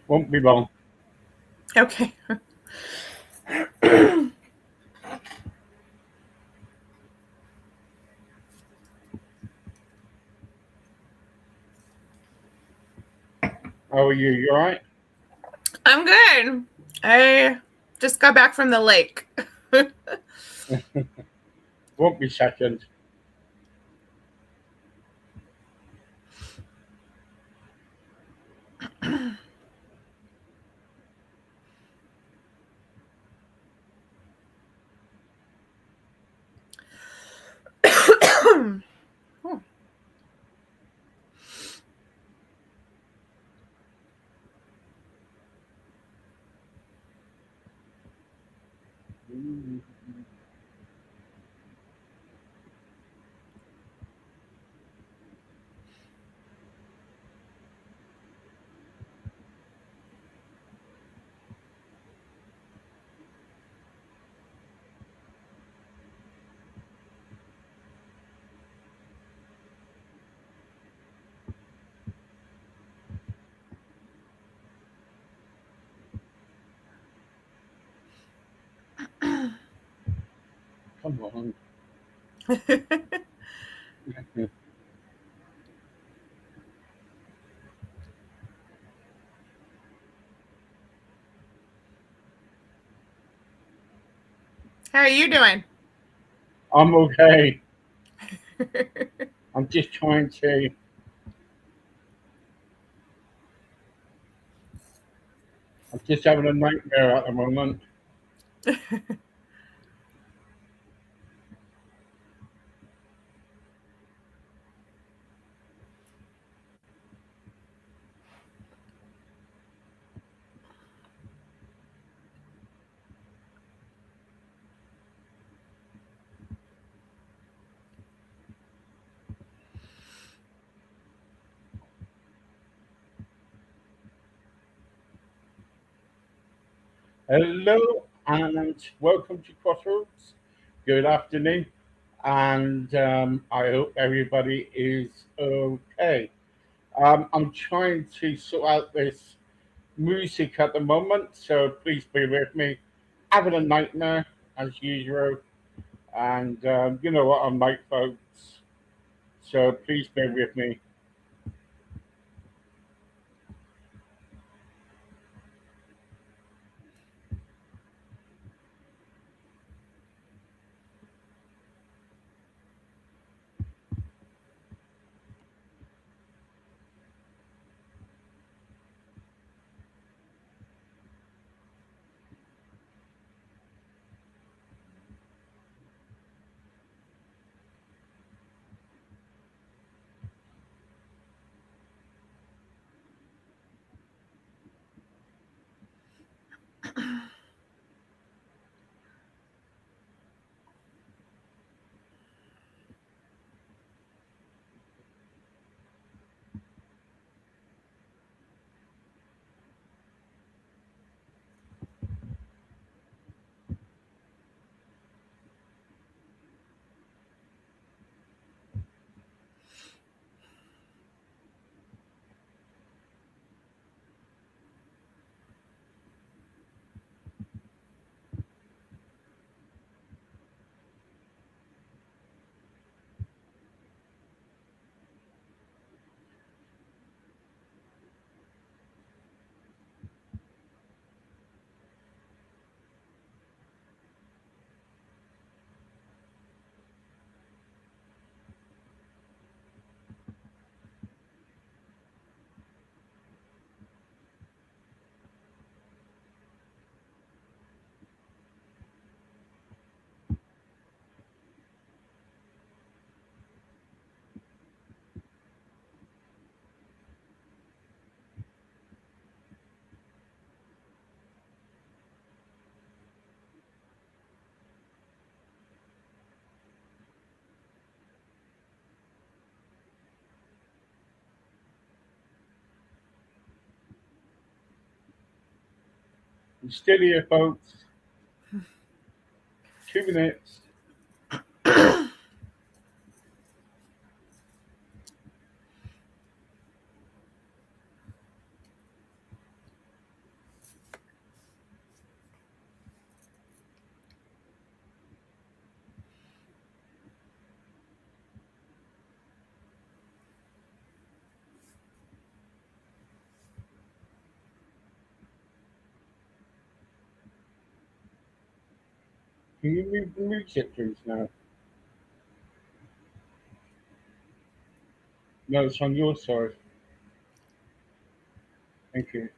Won't be long. Okay. How are you? You all right? I'm good. I just got back from the lake. Won't be second. Come on. How are you doing? I'm okay. I'm just trying to. I'm just having a nightmare at the moment. Hello and welcome to Crossroads. Good afternoon, and I hope everybody is okay. I'm trying to sort out this music at the moment, so please be with me. Having a nightmare as usual, and you know what I'm like, folks. So please bear with me. I'm still here, folks. 2 minutes. Can you move the music, please, now? No, it's on your side. Thank you.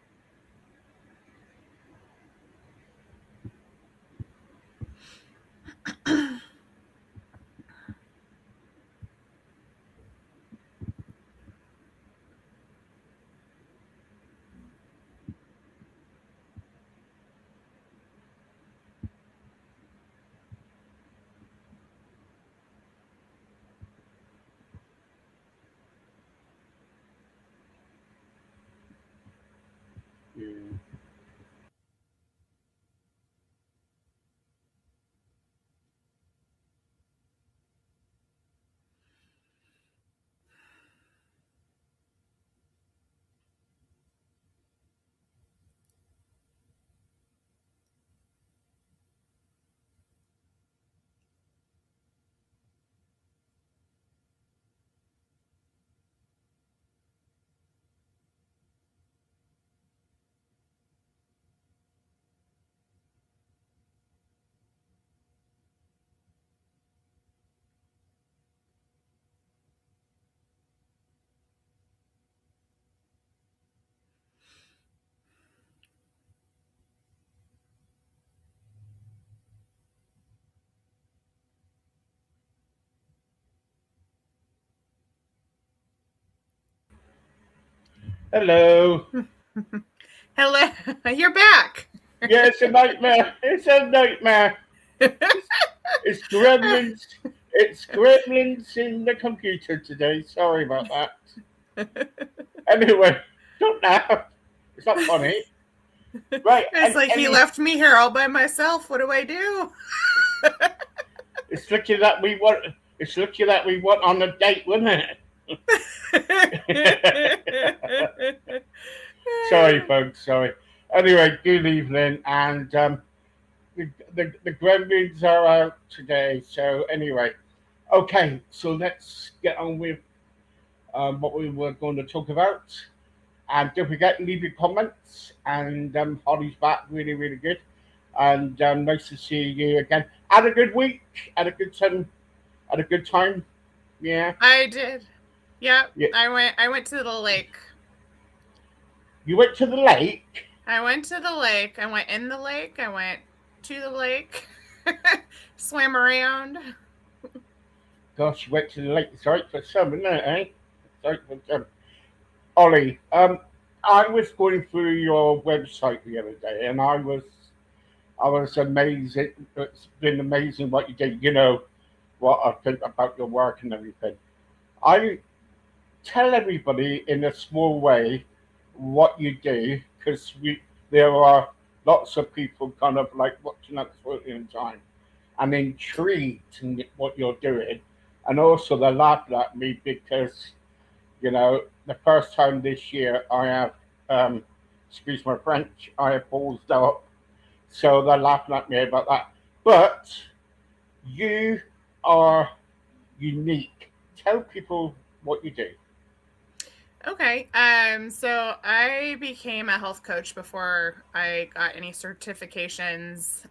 Yeah. Hello. Hello, you're back. Yeah, it's a nightmare. It's a nightmare. It's gremlins. It's gremlins in the computer today. Sorry about that. Anyway, don't laugh. It's not funny. Right. It's like he left me here all by myself. What do I do? It's looking that we want. It's looking that we want on a date, wasn't it? Sorry, folks. Sorry. Anyway, good evening, and the gremlins are out today. So anyway, okay. So let's get on with what we were going to talk about. And don't forget, leave your comments. And Holly's back, really, really good. And nice to see you again. Had a good week. Had a good time. Had a good time. Yeah. I did. Yep. Yeah. I went to the lake. You went to the lake? I went to the lake. I went in the lake. I went to the lake. Swam around. Gosh, you went to the lake. Sorry for some, isn't it, eh? Sorry for some. Ollie, I was going through your website the other day, and I was amazing. It's been amazing what you did. You know what I think about your work and everything. I tell everybody in a small way what you do because we there are lots of people kind of like watching us in time and intrigued in what you're doing, and also they're laughing at me because the first time this year I have excuse my French, I have balls up, so they're laughing at me about that. But you are unique. Tell people what you do. Okay. So I became a health coach before I got any certifications.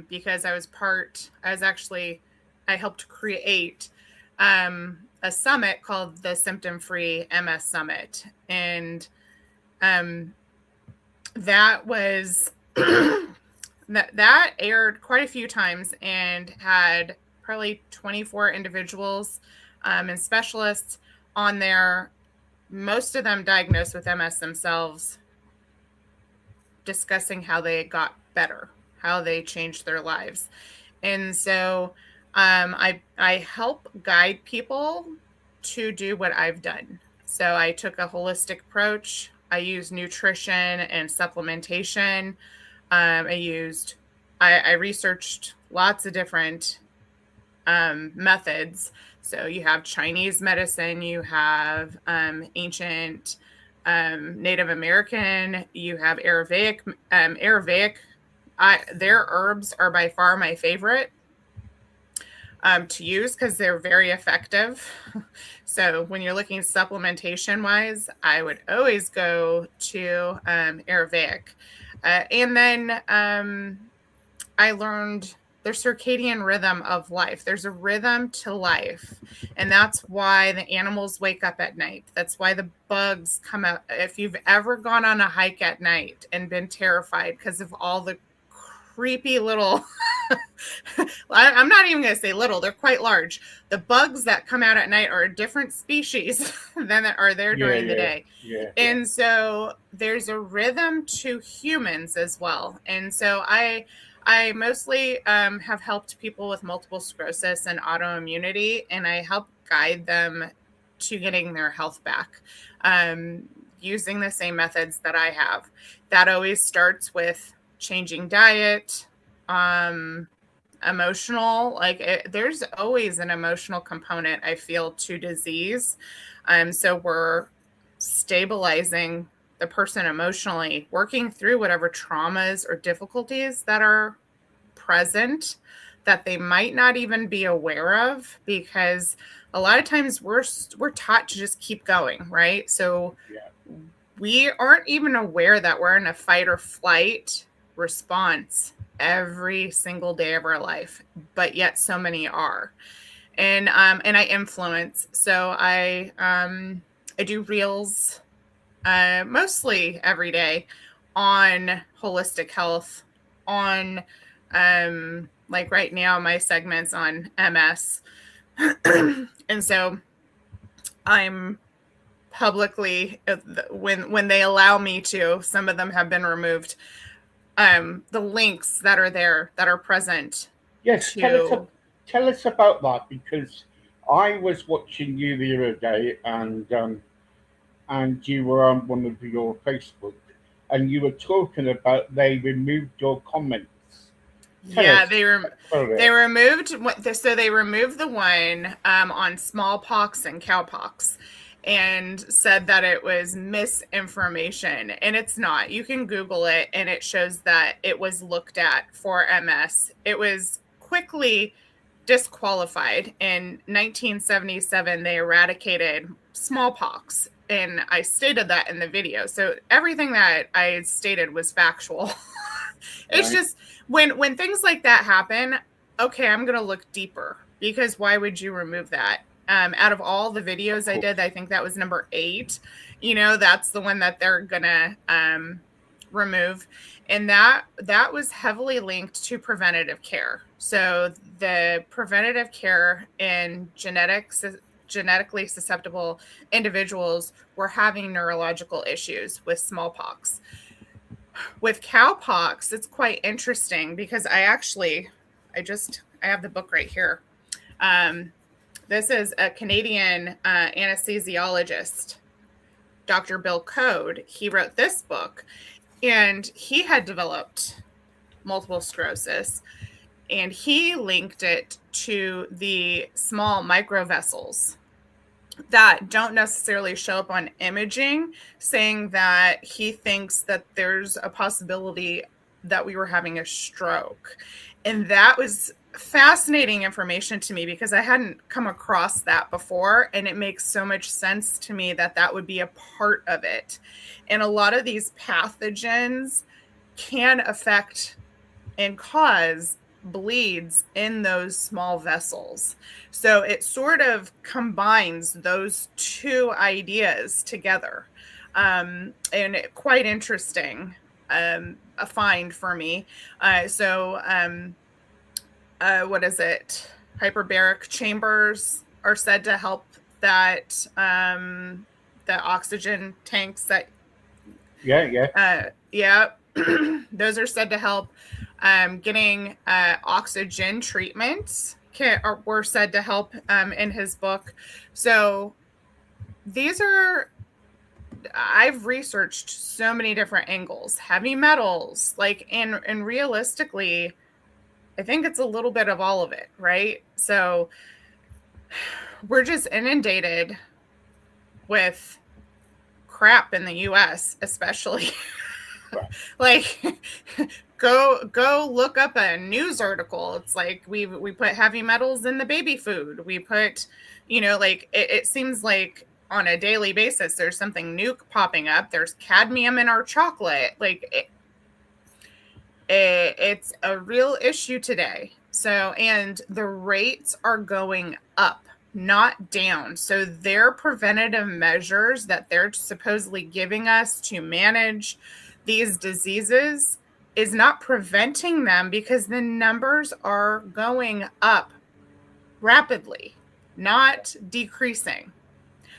Because I helped create a summit called the Symptom Free MS Summit. And that was that aired quite a few times and had probably 24 individuals and specialists on there, most of them diagnosed with MS themselves, discussing how they got better, how they changed their lives. And so I help guide people to do what I've done. So I took a holistic approach. I use nutrition and supplementation. I researched lots of different methods. So you have Chinese medicine, you have ancient Native American, you have Ayurvedic. Their herbs are by far my favorite to use because they're very effective. So when you're looking supplementation wise, I would always go to Ayurvedic. And then I learned their circadian rhythm of life. There's a rhythm to life. And that's why the animals wake up at night. That's why the bugs come out. If you've ever gone on a hike at night and been terrified because of all the creepy little, I'm not even going to say little, they're quite large. The bugs that come out at night are a different species than that are there during the day. And so there's a rhythm to humans as well. And so I mostly have helped people with multiple sclerosis and autoimmunity, and I help guide them to getting their health back using the same methods that I have. That always starts with changing diet, emotional, there's always an emotional component, I feel, to disease. So we're stabilizing the person emotionally, working through whatever traumas or difficulties that are present that they might not even be aware of, because a lot of times we're taught to just keep going, right? So we aren't even aware that we're in a fight or flight response every single day of our life, but yet so many are. And I influence. So I do reels mostly every day on holistic health, on like right now my segments on MS. And so I'm publicly, when they allow me to, some of them have been removed, the links that are there that are present. Yes, tell us about that, because I was watching you the other day, and you were on one of your Facebook, and you were talking about they removed your comments. They removed. So they removed the one on smallpox and cowpox, and said that it was misinformation, and it's not. You can Google it, and it shows that it was looked at for MS. It was quickly disqualified. In 1977, they eradicated smallpox, and I stated that in the video. So everything that I stated was factual. It's just when things like that happen, okay, I'm going to look deeper, because why would you remove that? Out of all the videos I did, I think that was number 8. That's the one that they're going to remove. And that was heavily linked to preventative care. So the preventative care in genetically susceptible individuals were having neurological issues with smallpox. With cowpox, it's quite interesting, because I have the book right here. This is a Canadian anesthesiologist, Dr. Bill Code. He wrote this book, and he had developed multiple sclerosis, and he linked it to the small microvessels that don't necessarily show up on imaging, saying that he thinks that there's a possibility that we were having a stroke. And that was fascinating information to me, because I hadn't come across that before, and it makes so much sense to me that that would be a part of it. And a lot of these pathogens can affect and cause bleeds in those small vessels. So it sort of combines those two ideas together. And quite interesting, a find for me. What is it? Hyperbaric chambers are said to help that, the oxygen tanks that. Those are said to help. Getting oxygen treatments were said to help in his book. So these are I've researched so many different angles, heavy metals, like, and realistically, I think it's a little bit of all of it, right? So we're just inundated with crap in the US, especially. Like, go look up a news article. It's like we put heavy metals in the baby food. We put, like it seems like on a daily basis there's something new popping up. There's cadmium in our chocolate. Like it's a real issue today. So, and the rates are going up, not down. So their preventative measures that they're supposedly giving us to manage these diseases is not preventing them, because the numbers are going up rapidly, not decreasing.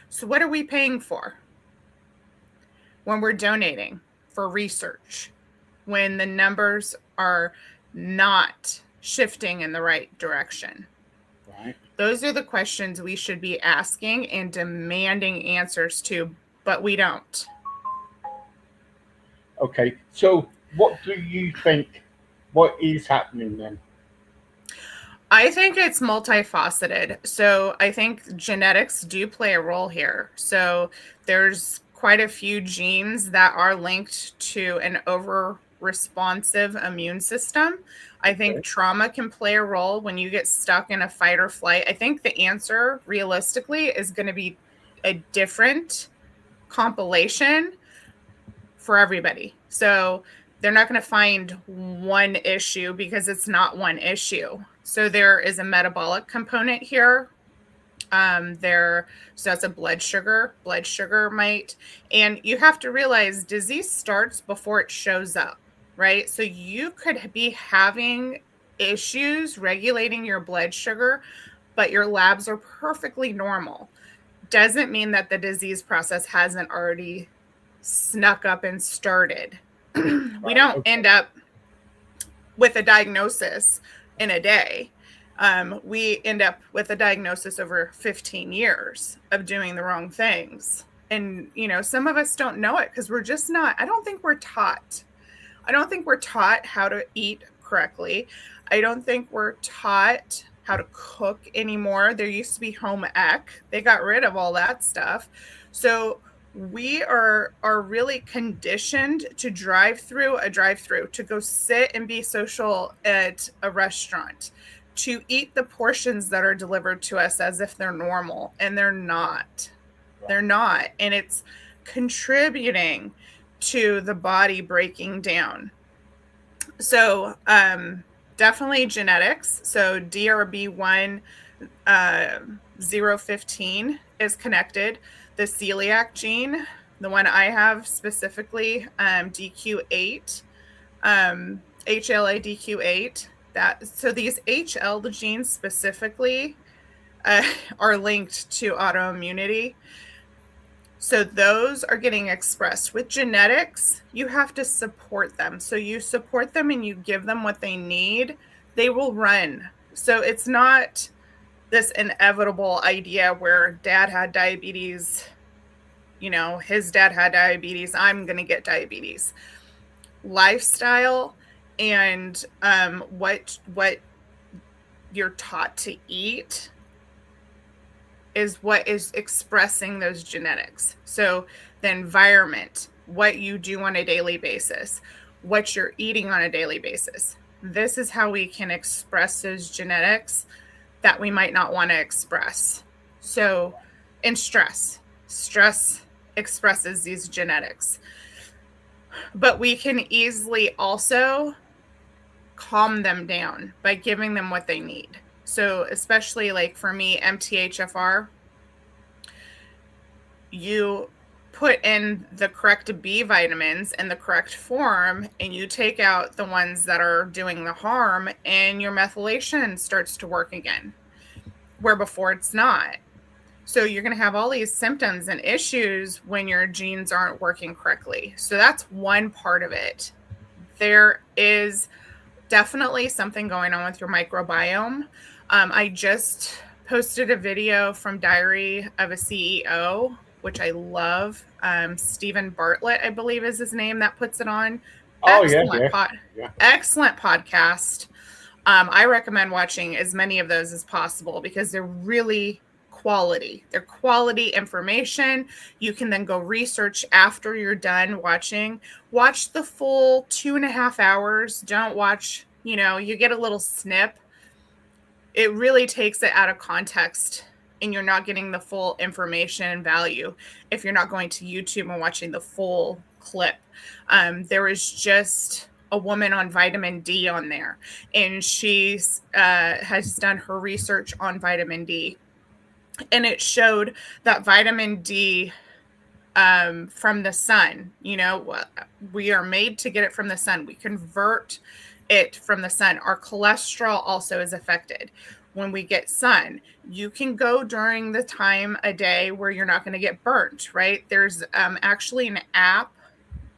So what are we paying for when we're donating for research, when the numbers are not shifting in the right direction? Right. Those are the questions we should be asking and demanding answers to, but we don't. Okay. So, what do you think? What is happening then? I think it's multifaceted. So I think genetics do play a role here. So there's quite a few genes that are linked to an over responsive immune system. I think Okay. trauma can play a role when you get stuck in a fight or flight. I think the answer realistically is going to be a different compilation for everybody. So they're not going to find one issue, because it's not one issue. So there is a metabolic component here. So that's a blood sugar might, and you have to realize disease starts before it shows up, right? So you could be having issues regulating your blood sugar, but your labs are perfectly normal. Doesn't mean that the disease process hasn't already snuck up and started. We don't end up with a diagnosis in a day. We end up with a diagnosis over 15 years of doing the wrong things. And, some of us don't know it because we're just not, I don't think we're taught. I don't think we're taught how to eat correctly. I don't think we're taught how to cook anymore. There used to be home ec. They got rid of all that stuff. So we are really conditioned to drive through, to go sit and be social at a restaurant, to eat the portions that are delivered to us as if they're normal, and they're not. They're not. And it's contributing to the body breaking down. So definitely genetics. So DRB1 015 is connected. The celiac gene, the one I have specifically, DQ8, HLA-DQ8. So these HL genes specifically are linked to autoimmunity. So those are getting expressed. With genetics, you have to support them. So you support them and you give them what they need, they will run. So it's not this inevitable idea where dad had diabetes, his dad had diabetes, I'm going to get diabetes. Lifestyle and what you're taught to eat is what is expressing those genetics. So the environment, what you do on a daily basis, what you're eating on a daily basis. This is how we can express those genetics that we might not want to express. So, and stress expresses these genetics. But we can easily also calm them down by giving them what they need. So especially like for me, MTHFR, you put in the correct B vitamins in the correct form, and you take out the ones that are doing the harm, and your methylation starts to work again, where before it's not. So you're going to have all these symptoms and issues when your genes aren't working correctly. So that's one part of it. There is definitely something going on with your microbiome. I just posted a video from Diary of a CEO which I love. Stephen Bartlett, I believe is his name, that puts it on. Oh, Excellent podcast. I recommend watching as many of those as possible because they're really quality. They're quality information. You can then go research after you're done watching. Watch the full 2.5 hours. Don't watch, you get a little snip. It really takes it out of context and you're not getting the full information and value if you're not going to YouTube and watching the full clip. There was just a woman on vitamin D on there, and she has done her research on vitamin D, and it showed that vitamin D from the sun, we are made to get it from the sun. We convert it from the sun. Our cholesterol also is affected when we get sun. You can go during the time a day where you're not going to get burnt, right? There's actually an app.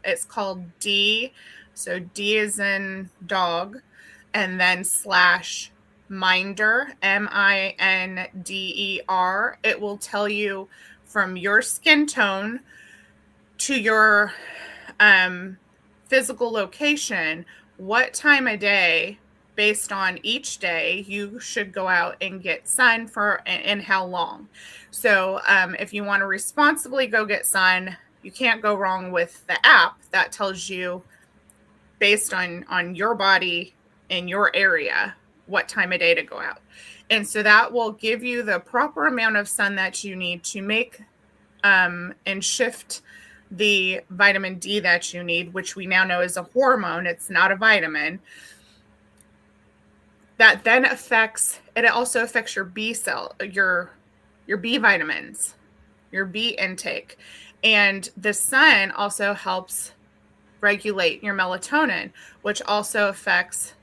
It's called D. So D is in dog, and then /Minder, MINDER. It will tell you from your skin tone to your physical location what time of day, based on each day, you should go out and get sun for and how long. So if you want to responsibly go get sun, you can't go wrong with the app that tells you based on your body in your area what time of day to go out. And so that will give you the proper amount of sun that you need to make and shift the vitamin D that you need, which we now know is a hormone. It's not a vitamin. That then also affects your B cell, your B vitamins, your B intake. And the sun also helps regulate your melatonin, which also affects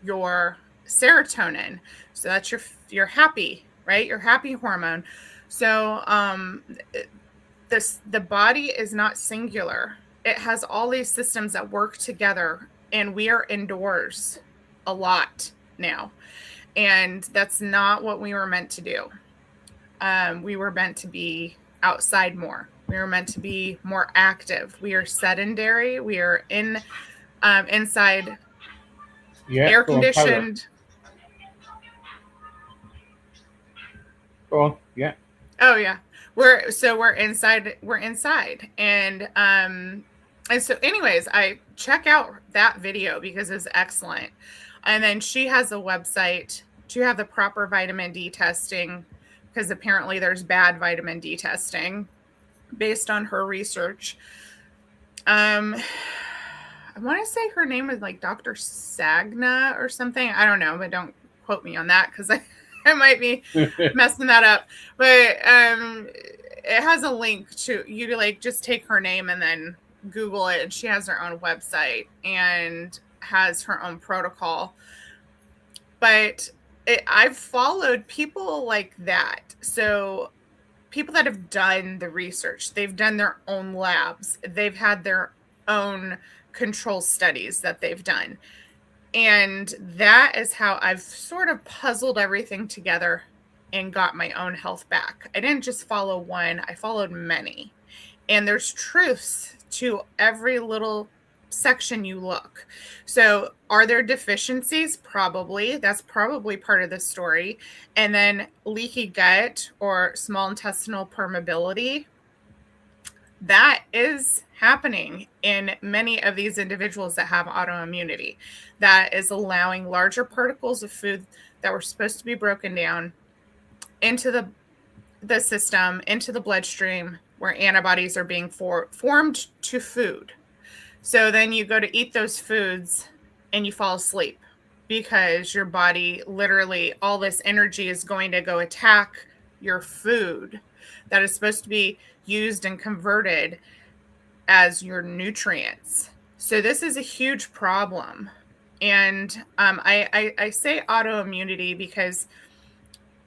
your serotonin. So that's your happy, right? Your happy hormone. So the body is not singular. It has all these systems that work together, and we are indoors a lot now. And that's not what we were meant to do. We were meant to be outside more. We were meant to be more active. We are sedentary. We are inside air conditioned. Go on. Yeah. Oh yeah. We're inside. We're inside. And so anyways, I check out that video because it's excellent. And then she has a website to have the proper vitamin D testing, because apparently there's bad vitamin D testing based on her research. I want to say her name is like Dr. Sagna or something. I don't know, but don't quote me on that because I might be messing that up. But it has a link to you to like just take her name and then Google it. And she has her own website and has her own protocol. But I've followed people like that. So people that have done the research, they've done their own labs, they've had their own control studies that they've done. And that is how I've sort of puzzled everything together and got my own health back. I didn't just follow one, I followed many. And there's truths to every little section you look. So are there deficiencies? Probably. That's probably part of the story. And then leaky gut or small intestinal permeability, that is happening in many of these individuals that have autoimmunity. That is allowing larger particles of food that were supposed to be broken down into the system, into the bloodstream, where antibodies are being formed to food. So then you go to eat those foods and you fall asleep because your body, literally all this energy is going to go attack your food that is supposed to be used and converted as your nutrients. So this is a huge problem. And I say autoimmunity because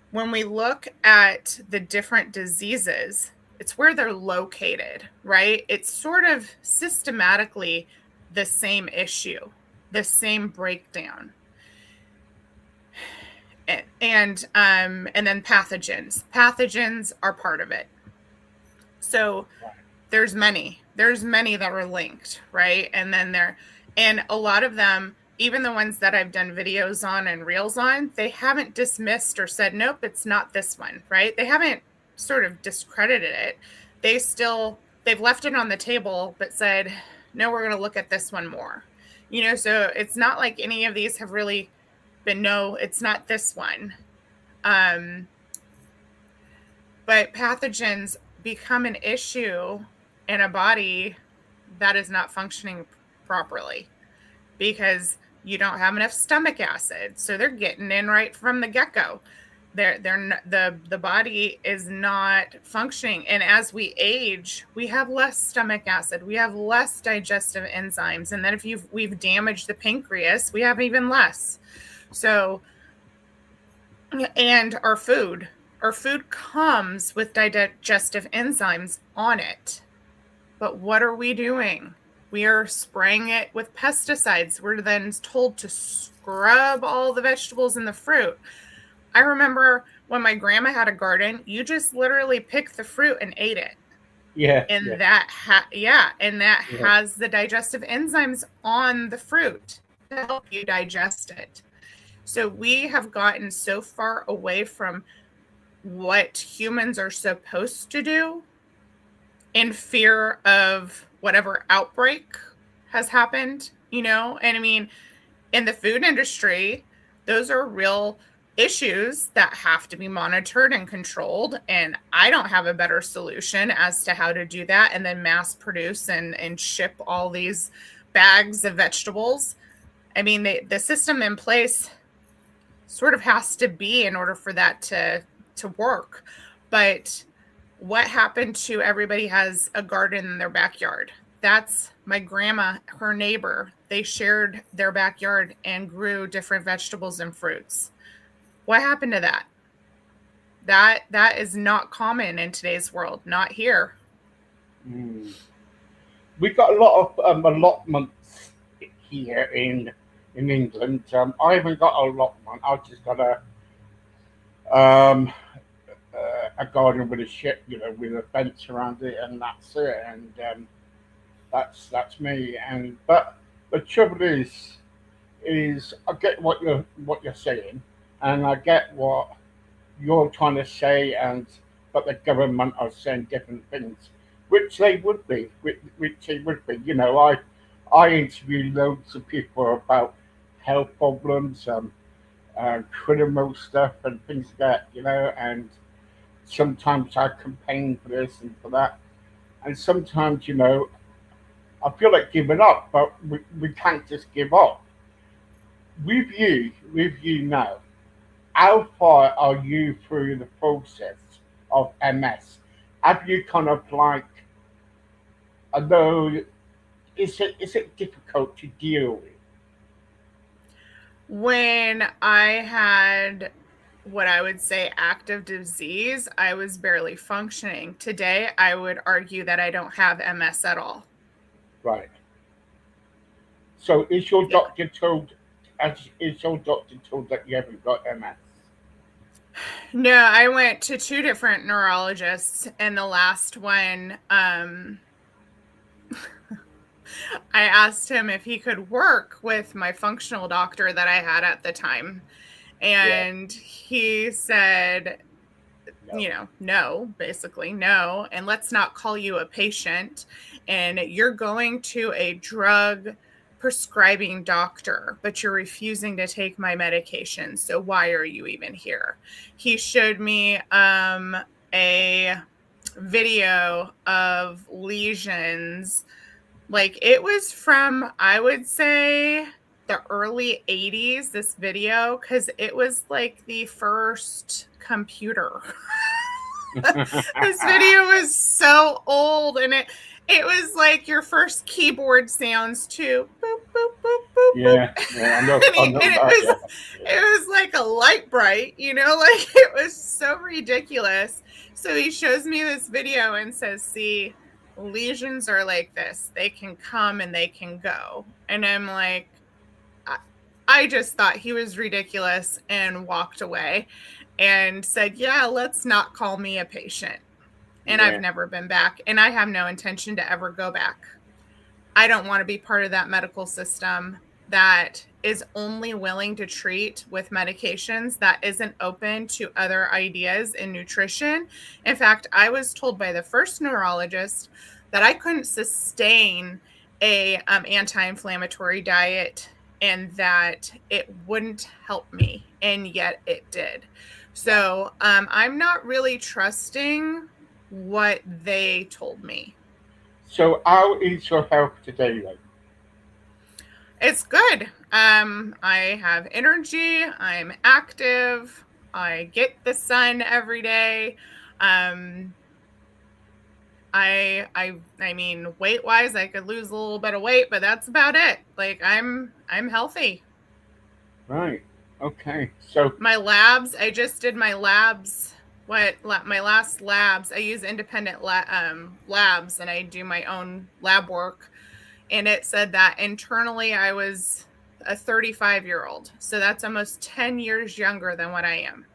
when we look at the different diseases, it's where they're located, right? It's sort of systematically the same issue, the same breakdown. And then pathogens. Pathogens are part of it. So there's many that are linked, right? And a lot of them, even the ones that I've done videos on and reels on, they haven't dismissed or said, nope, it's not this one, right? They haven't sort of discredited it. They've left it on the table, but said, no, we're going to look at this one more. So it's not like any of these have really been, no, it's not this one. But pathogens become an issue in a body that is not functioning properly because you don't have enough stomach acid. So they're getting in right from the get-go. The body is not functioning. And as we age, we have less stomach acid. We have less digestive enzymes. And then if we've damaged the pancreas, we have even less. So, and our food comes with digestive enzymes on it. But what are we doing? We are spraying it with pesticides. We're then told to scrub all the vegetables and the fruit. I remember when my grandma had a garden, you just literally pick the fruit and ate it. Yeah. And that has the digestive enzymes on the fruit to help you digest it. So we have gotten so far away from what humans are supposed to do in fear of whatever outbreak has happened, and I mean, in the food industry, those are real issues that have to be monitored and controlled. And I don't have a better solution as to how to do that and then mass produce and ship all these bags of vegetables. I mean, the system in place sort of has to be in order for that to work. But what happened to everybody has a garden in their backyard? That's my grandma, her neighbor. They shared their backyard and grew different vegetables and fruits. What happened to that? That is not common in today's world, not here. We got a lot of allotments here in England. I haven't got an allotment. I've just got a garden with a ship, with a fence around it, and that's it. And that's me. And but the trouble is I get what you're saying, and I get what you're trying to say, but the government are saying different things, which they would be, which they would be. I interview loads of people about health problems, criminal stuff, and things like that, and sometimes I campaign for this and for that, and sometimes I feel like giving up, but we can't just give up. With you now, how far are you through the process of MS? Have you kind of like, I know, is it difficult to deal with? When I had what I would say active disease, I was barely functioning. Today, I would argue that I don't have MS at all. Right. So is your doctor told that you haven't got MS? No, I went to 2 different neurologists, and the last one, I asked him if he could work with my functional doctor that I had at the time. And he said, no, basically no. And let's not call you a patient. And you're going to a drug prescribing doctor, but you're refusing to take my medication. So why are you even here? He showed me a video of lesions. Like, it was from, I would say, the early 80s, this video, because it was like the first computer. This video was so old, and it was like your first keyboard sounds too. Boop, boop, boop, boop, yeah, I know it was like a light bright, like it was so ridiculous. So he shows me this video and says, see, lesions are like this. They can come and they can go. And I'm like, I just thought he was ridiculous and walked away and said, yeah, let's not call me a patient. and I've never been back, and I have no intention to ever go back. I don't want to be part of that medical system that is only willing to treat with medications, that isn't open to other ideas in nutrition. In fact, I was told by the first neurologist that I couldn't sustain a anti-inflammatory diet and that it wouldn't help me, and yet it did. So I'm not really trusting what they told me. So how is your health today, then? It's good. I have energy. I'm active. I get the sun every day. I mean, weight wise, I could lose a little bit of weight, but that's about it. Like I'm healthy. Right. Okay. So My labs, I just did my labs. My last labs, I use independent labs, and I do my own lab work. And it said that internally I was a 35-year-old. So that's almost 10 years younger than what I am.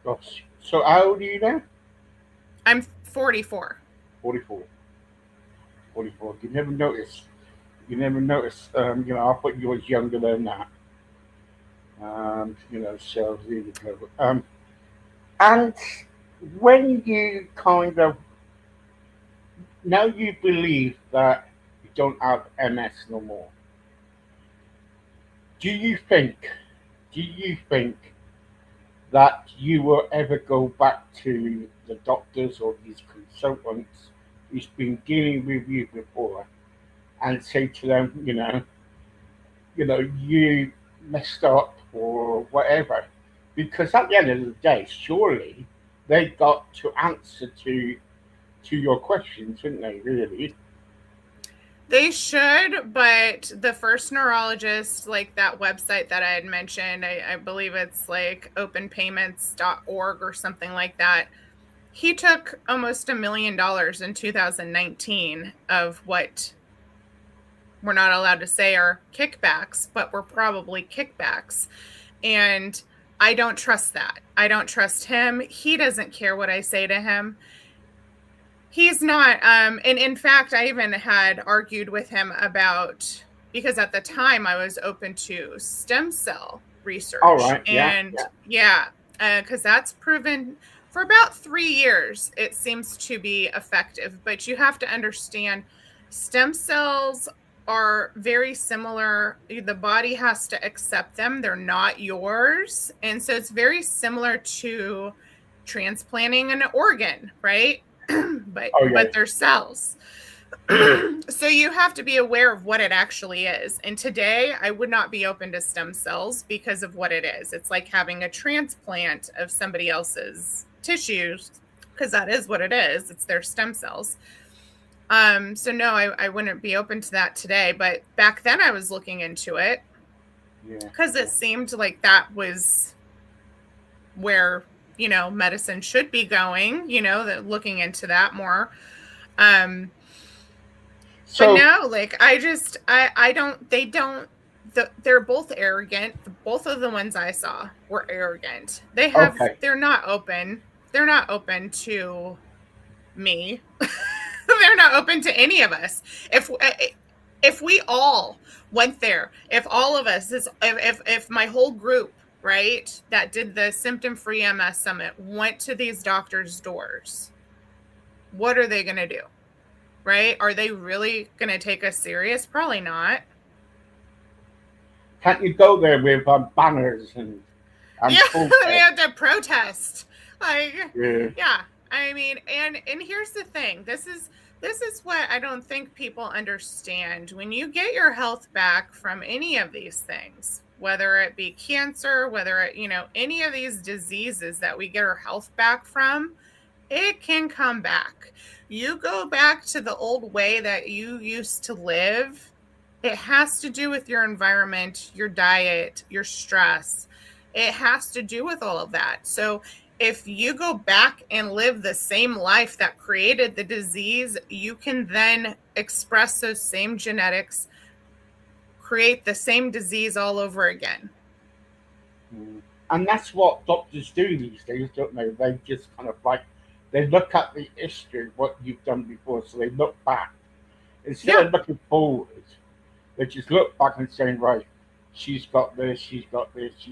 gosh. So how old are you now? I'm 44. 44. 44. You never notice. You never notice. I thought you was younger than that. So there you go. And when you kind of now you believe that you don't have MS no more, do you think that you will ever go back to the doctors or these consultants who's been dealing with you before and say to them, you messed up or whatever? Because at the end of the day, surely they got to answer to your questions, didn't they, really? They should, but the first neurologist, like that website that I had mentioned, I believe it's like openpayments.org or something like that. He took almost $1 million in 2019 of what we're not allowed to say are kickbacks, but were probably kickbacks. And I don't trust that. I don't trust him. He doesn't care what I say to him. He's not. And in fact, I even had argued with him about, because at the time I was open to stem cell research. All right. And because that's proven for about 3 years, it seems to be effective. But you have to understand, stem cells are very similar. The body has to accept them. They're not yours. And so it's very similar to transplanting an organ, right? But they're cells. So you have to be aware of what it actually is. And today I would not be open to stem cells because of what it is. It's like having a transplant of somebody else's tissues, because that is what it is. It's their stem cells. So no, I wouldn't be open to that today. But back then I was looking into it because it seemed like that was where medicine should be going, looking into that more. But no, like they're both arrogant. Both of the ones I saw were arrogant. They're not open. They're not open to me. They're not open to any of us. If we all went there, if all of us, if my whole group, right, that did the symptom-free MS summit went to these doctors' doors, what are they going to do? Right? Are they really going to take us serious? Probably not. Can't you go there with banners and we have to protest. Yeah. I mean, and here's the thing. This is what I don't think people understand. When you get your health back from any of these things, whether it be cancer, whether it, any of these diseases that we get our health back from, it can come back. You go back to the old way that you used to live, it has to do with your environment, your diet, your stress. It has to do with all of that. So if you go back and live the same life that created the disease, you can then express those same genetics, create the same disease all over again. And that's what doctors do these days, don't they? They just kind of like They look at the history, what you've done before, so they look back. Instead Yeah. of looking forward, they just look back and saying, right, she's got this, she's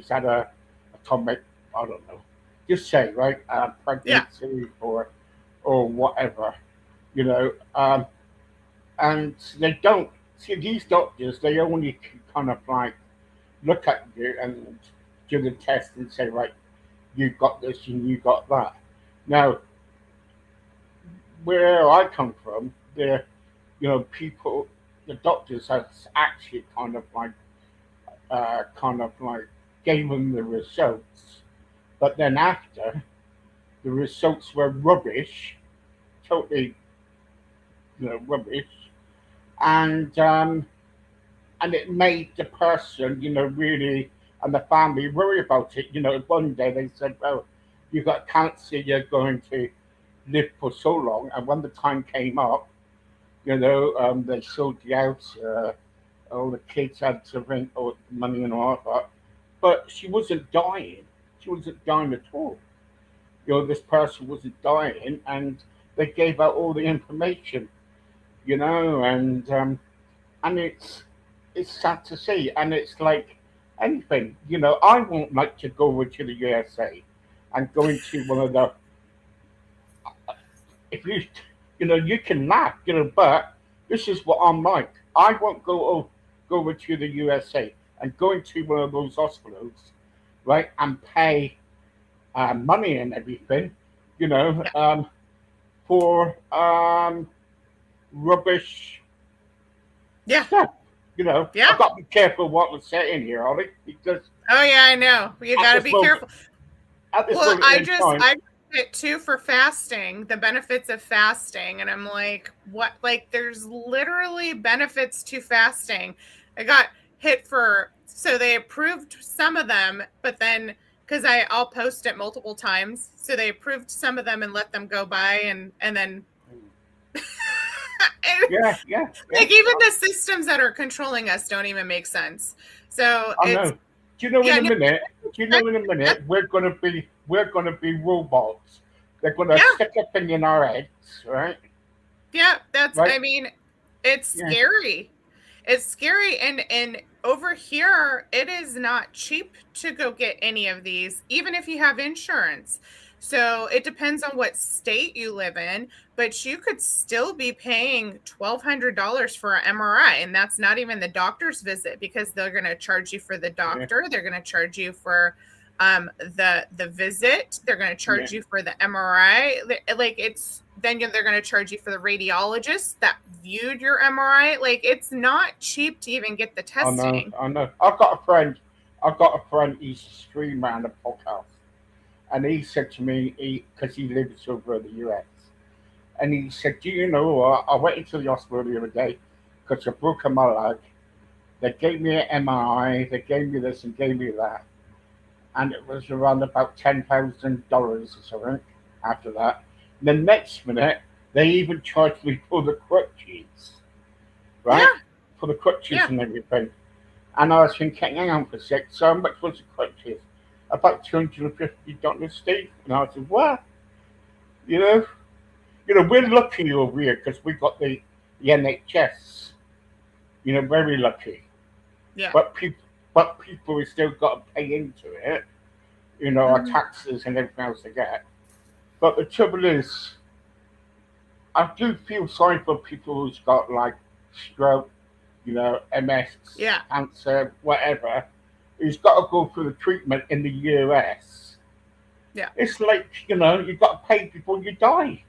had a atomic, I don't know, just say, right, Yeah. pregnancy or whatever, you know, and they don't, see, these doctors, they only can kind of like look at you and do the test and say, right, you got this and you got that. Now, where I come from, people, the doctors have actually kind of like gave them the results, but then after the results were rubbish, totally, rubbish, and it made the person, really, and the family worry about it. One day they said, well, you got cancer, you're going to live for so long, and when the time came up, they sold the house. All the kids had to rent all the money and all that. But she wasn't dying. She wasn't dying at all. This person wasn't dying, and they gave out all the information. And it's sad to see, and it's like anything. I won't like to go over to the USA and go into one of the. If you can laugh, but this is what I'm like. I won't go over to the USA and go into one of those hospitals, right, and pay money and everything, you know, Yeah. um, for rubbish Yeah. stuff. Yeah. I've got to be careful what we're saying here, Ollie, because Oh yeah, I know. You at got to this be moment, careful. at this Well, moment in time, I it too for fasting, the benefits of fasting, and I'm like, what? Like, there's literally benefits to fasting. I got hit for, so they approved some of them, but then because I'll post it multiple times, so they approved some of them and let them go by, and then yeah, yeah, yeah. like even the systems that are controlling us don't even make sense. So I it's know. Do you know in yeah, a no, minute? Do you know in a minute we're gonna be robots? They're gonna yeah. stick a thing in our heads, right? Yeah, Right? I mean, it's Yeah. scary. It's scary, and over here it is not cheap to go get any of these, even if you have insurance. So it depends on what state you live in, but you could still be paying $1,200 for an MRI, and that's not even the doctor's visit because they're going to charge you for the Yeah. doctor, they're going to charge you for the visit, they're going to Yeah. charge you for the MRI, like it's then they're going to charge you for the radiologist that viewed your MRI. Like it's not cheap to even get the I know. testing. I know. I've got a friend. He's a streamer and a podcast, and he said to me, because he lives over in the US, and he said, "Do you know what? I went into the hospital the other day because I broke my leg. They gave me an MRI. They gave me this and gave me that, and it was around about $10,000 or something. After that, the next minute, they even charged me for the crutches, right? Yeah, For the crutches yeah, and everything." And I was thinking, hang on for a sec, so how much was the crutches? About $250, Steve. And I said, what? You know, we're lucky over here because we got the NHS. Very lucky. yeah. But people have still got to pay into it. Our Mhm. taxes and everything else they get. But the trouble is, I do feel sorry for people who's got like stroke, MS, Yeah, cancer, whatever, who's got to go through the treatment in the US. yeah, It's like, you've got to pay before you die.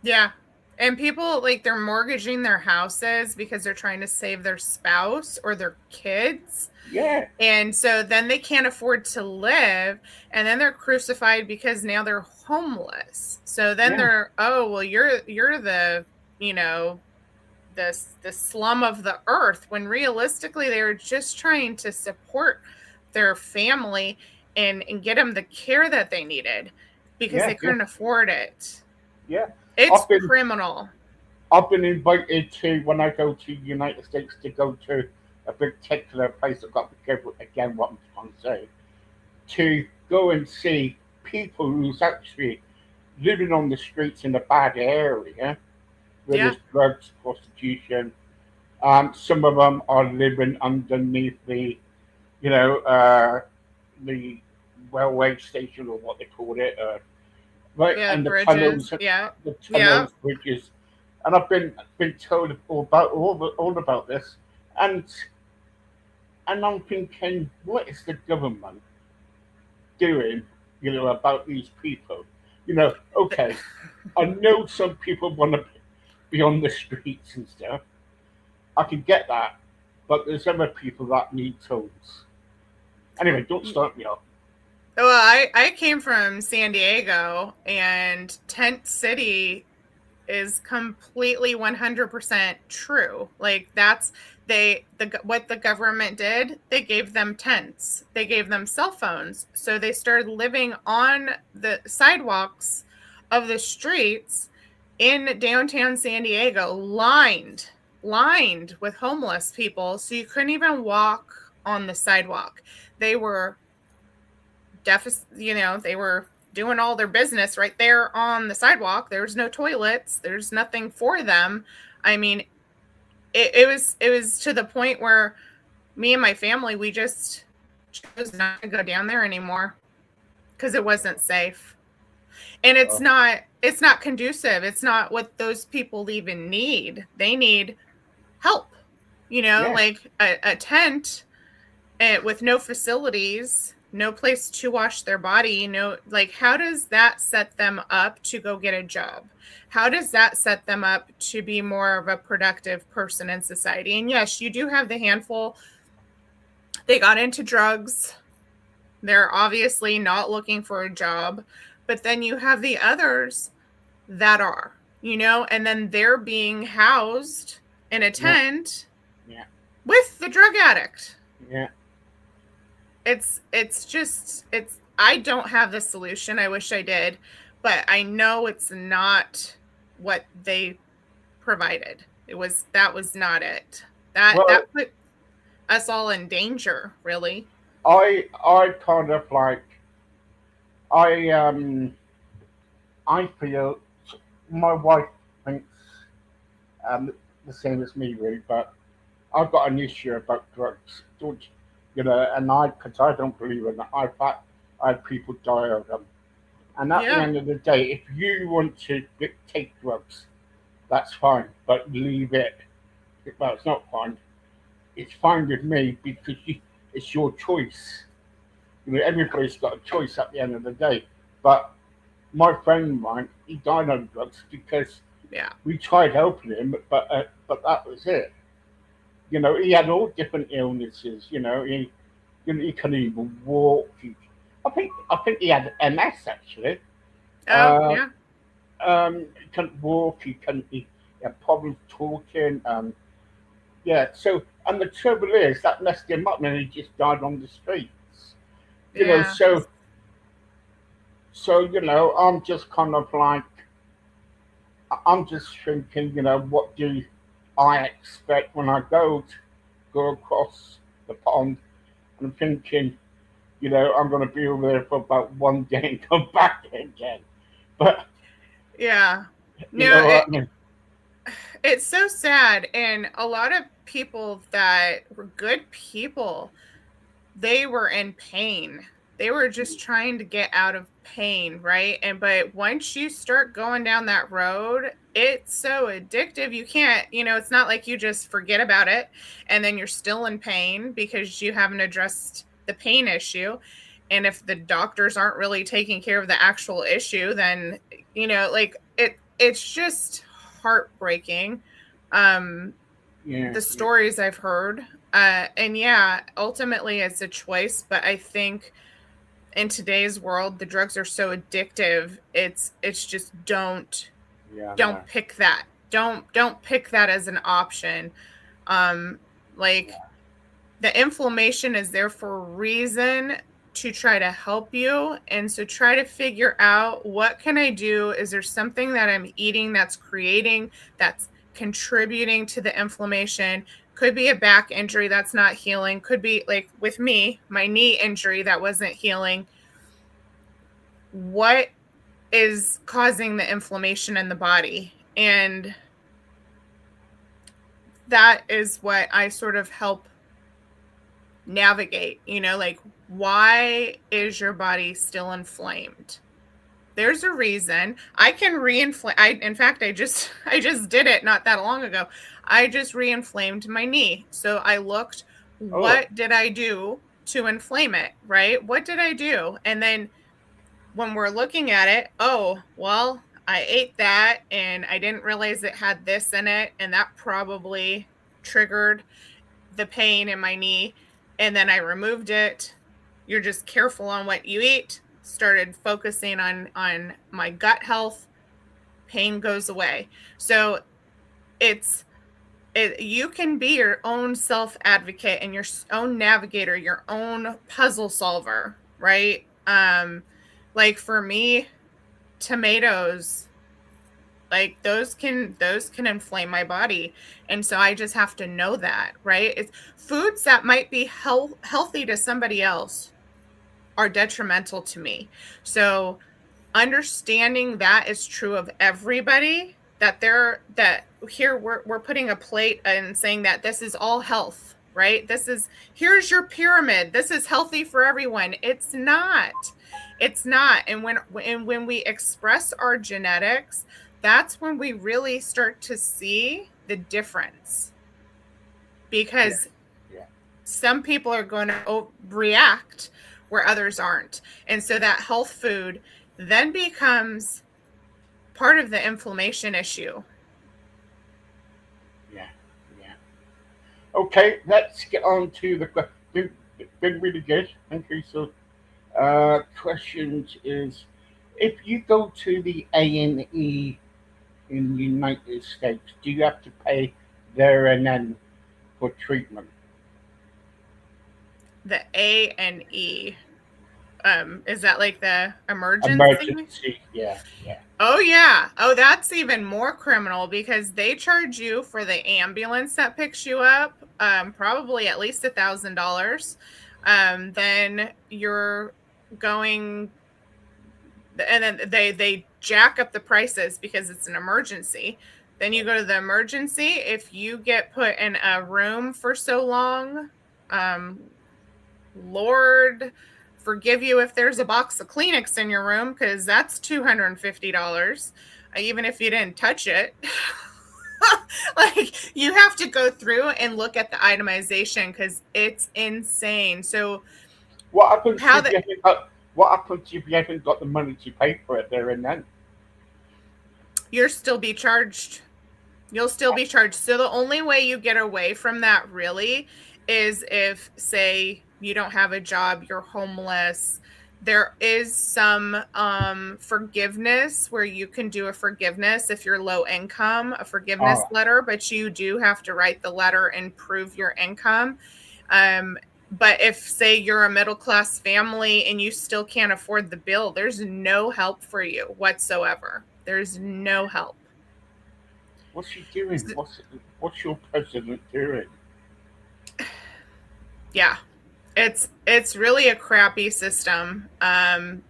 yeah. And people like they're mortgaging their houses because they're trying to save their spouse or their kids. Yeah, And so then they can't afford to live, and then they're crucified because now they're homeless. So then yeah, they're, oh, well, you're the, you know, the slum of the earth, when realistically they were just trying to support their family and get them the care that they needed because yeah, they yeah, couldn't afford it. yeah. It's I've been criminal. I've been invited to when I go to the United States to go to a particular place. I've got to be careful again what I'm trying to say. To go and see people who's actually living on the streets in a bad area where Yeah. there's drugs, prostitution. Some of them are living underneath the railway station or what they call it, right, Yeah. and the Bridges. tunnels, Yeah. the Yeah. tunnels, bridges, and I've been told all about this, and I'm thinking, what is the government doing, about these people? Okay, I know some people want to be on the streets and stuff. I can get that, but there's other people that need tools. Anyway, don't start me up. Well, I came from San Diego, and Tent City is completely 100% true. Like that's what the government did, they gave them tents. They gave them cell phones. So they started living on the sidewalks of the streets in downtown San Diego, lined with homeless people, so you couldn't even walk on the sidewalk. They were they were doing all their business right there on the sidewalk. There's no toilets. There's nothing for them. I mean, it was to the point where me and my family, we just chose not to go down there anymore because it wasn't safe. And it's not conducive. It's not what those people even need. They need help. Yeah, Like a tent with no facilities, no place to wash their body, like how does that set them up to go get a job? How does that set them up to be more of a productive person in society? And yes, you do have the handful. They got into drugs. They're obviously not looking for a job. But then you have the others that are, and then they're being housed in a yeah, tent yeah, with the drug addict. yeah. It's I don't have the solution. I wish I did, but I know it's not what they provided. That was not it. Well, That put us all in danger, really. I kind of like I I feel my wife thinks the same as me, really, but I've got an issue about drugs. Don't and because I don't believe in it. I had people die of them. And at the Yeah. end of the day, if you want to take drugs, that's fine, but leave it. Well, it's not fine. It's fine with me because it's your choice. Everybody's got a choice at the end of the day. But my friend of mine, he died on drugs because Yeah. we tried helping him, but that was it. He had all different illnesses. He couldn't even walk. I think he had MS actually. Oh, Uh, yeah. he couldn't walk. He had problems talking. Yeah. So, and the trouble is that messed him up, and he just died on the streets. You know. Yeah. So I'm just kind of like I'm just thinking. What do I expect when I go across the pond? I'm thinking, I'm going to be over there for about one day and come back again. But Yeah. you No, know what I mean? it's so sad, and a lot of people that were good people, they were in pain. They were just trying to get out of pain, right? But once you start going down that road, it's so addictive. You can't, it's not like you just forget about it and then you're still in pain because you haven't addressed the pain issue. And if the doctors aren't really taking care of the actual issue, then like it's just heartbreaking. Um Yeah, the yeah, stories I've heard. And yeah, ultimately it's a choice, but I think in today's world the drugs are so addictive. It's just yeah, no, don't pick that. Don't pick that as an option. Um like yeah, the inflammation is there for a reason, to try to help you, and so try to figure out, what can I do? Is there something that I'm eating that's contributing to the inflammation? Could be a back injury that's not healing, could be like with me, my knee injury that wasn't healing. What is causing the inflammation in the body. And that is what I sort of help navigate, like, why is your body still inflamed? There's a reason. I can re-inflame. In fact, I just did it not that long ago. I just re-inflamed my knee. So I looked, what did I do to inflame it, right? What did I do? And then when we're looking at it, oh, well, I ate that and I didn't realize it had this in it, and that probably triggered the pain in my knee. And then I removed it. You're just careful on what you eat. Started focusing on my gut health. Pain goes away. So you can be your own self advocate and your own navigator, your own puzzle solver, right? Like for me, tomatoes, like those can inflame my body. And so I just have to know that, right? It's foods that might be healthy to somebody else are detrimental to me. So understanding that is true of everybody, that here we're putting a plate and saying that this is all health, right? Here's your pyramid. This is healthy for everyone. It's not. And when we express our genetics, that's when we really start to see the difference. Because some people are going to react where others aren't. And so that health food then becomes part of the inflammation issue. Yeah. Okay, let's get on to the question. Been really good. Thank you. So, questions is, if you go to the A&E in the United States, do you have to pay there and then for treatment? The A&E. Is that like the emergency? Emergency, yeah. Oh yeah. Oh, that's even more criminal because they charge you for the ambulance that picks you up, probably at least $1,000. Then you're going, and then they jack up the prices because it's an emergency. Then you go to the emergency. If you get put in a room for so long, Lord forgive you if there's a box of Kleenex in your room, because that's $250, even if you didn't touch it. Like, you have to go through and look at the itemization because it's insane. So what happens if you haven't got the money to pay for it there and then? You'll still be charged. So the only way you get away from that really is if, say, you don't have a job, you're homeless. There is some forgiveness where you can do a forgiveness if you're low income, a forgiveness letter, but you do have to write the letter and prove your income. But if, say, you're a middle class family and you still can't afford the bill, there's no help for you whatsoever. There's no help. What's she doing? What's your president doing? Yeah. It's really a crappy system. And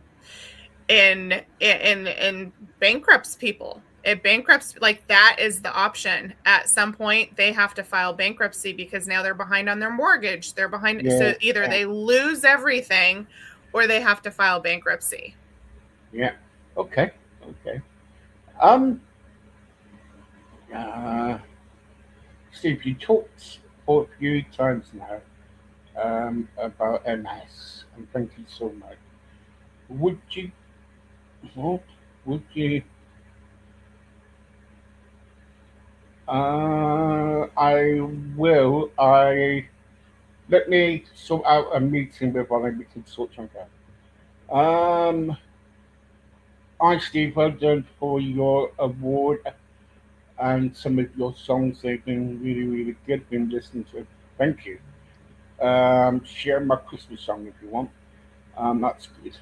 bankrupts people. It bankrupts, like, that is the option. At some point they have to file bankruptcy because now they're behind on their mortgage. They're behind. Yeah, so either they lose everything or they have to file bankruptcy. Yeah. Okay. Steve, you talked for a few times now about MS, and thank you so much. Would you? I will. Let me sort out a meeting before we can sort something out. I, Steve, well done for your award and some of your songs. They've been really, really good. Been listening to. Thank you. Share my Christmas song if you want. That's good.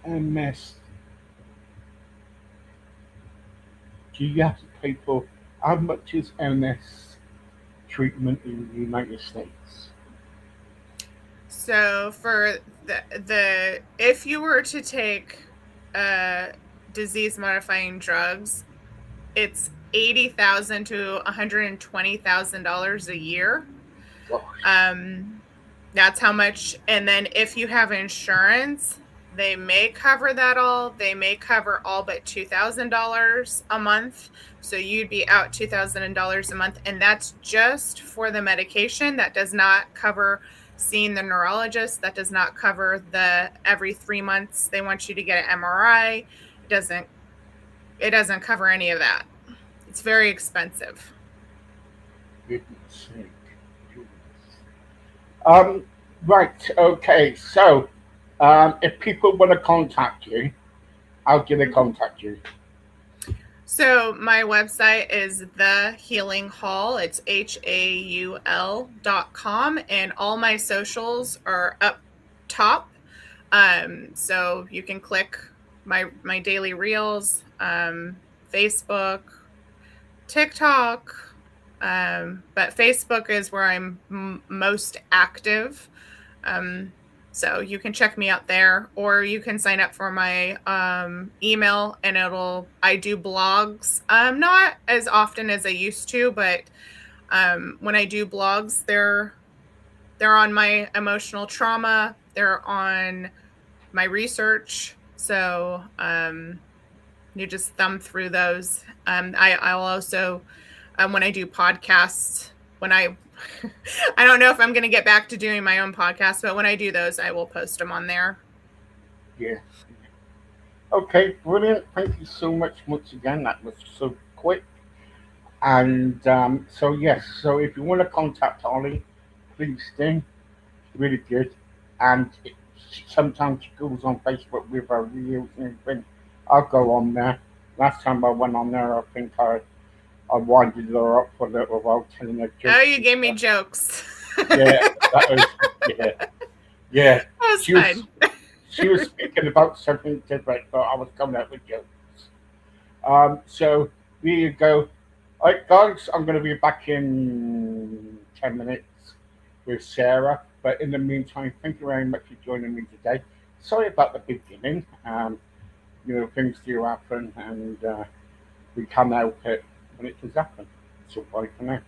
MS. Do you have to pay for how much is MS treatment in the United States? So for the if you were to take disease modifying drugs, it's $80,000 to $120,000 a year. That's how much. And then if you have insurance, they may cover that all. They may cover all but $2,000 a month. So you'd be out $2,000 a month, and that's just for the medication. That does not cover seeing the neurologist. That does not cover the every 3 months they want you to get an MRI. It doesn't cover any of that. It's very expensive. Right. Okay. So, if people want to contact you, how do they contact you? So my website is The Healing Hall. It's HAUL.com, and all my socials are up top. So you can click my daily reels, Facebook, TikTok, but Facebook is where I'm most active. So you can check me out there, or you can sign up for my email, and I do blogs, not as often as I used to, but when I do blogs, they're on my emotional trauma, they're on my research. So you just thumb through those. I'll also, when I do podcasts, I don't know if I'm going to get back to doing my own podcast, but when I do those, I will post them on there. Yeah. Okay, brilliant. Thank you so much once again. That was so quick. And so, yes, so if you want to contact Holly, please do. Really good. And sometimes she goes on Facebook with her reels and everything. I'll go on there. Last time I went on there, I think I winded her up for a little while, telling her jokes. Oh, you gave me jokes. Yeah, that was, yeah. That was fun. She was speaking about something different, but I was coming out with jokes. So there you go. All right, guys, I'm going to be back in 10 minutes with Sarah. But in the meantime, thank you very much for joining me today. Sorry about the beginning. Things do happen, and we can't help it when it does happen. So bye for now.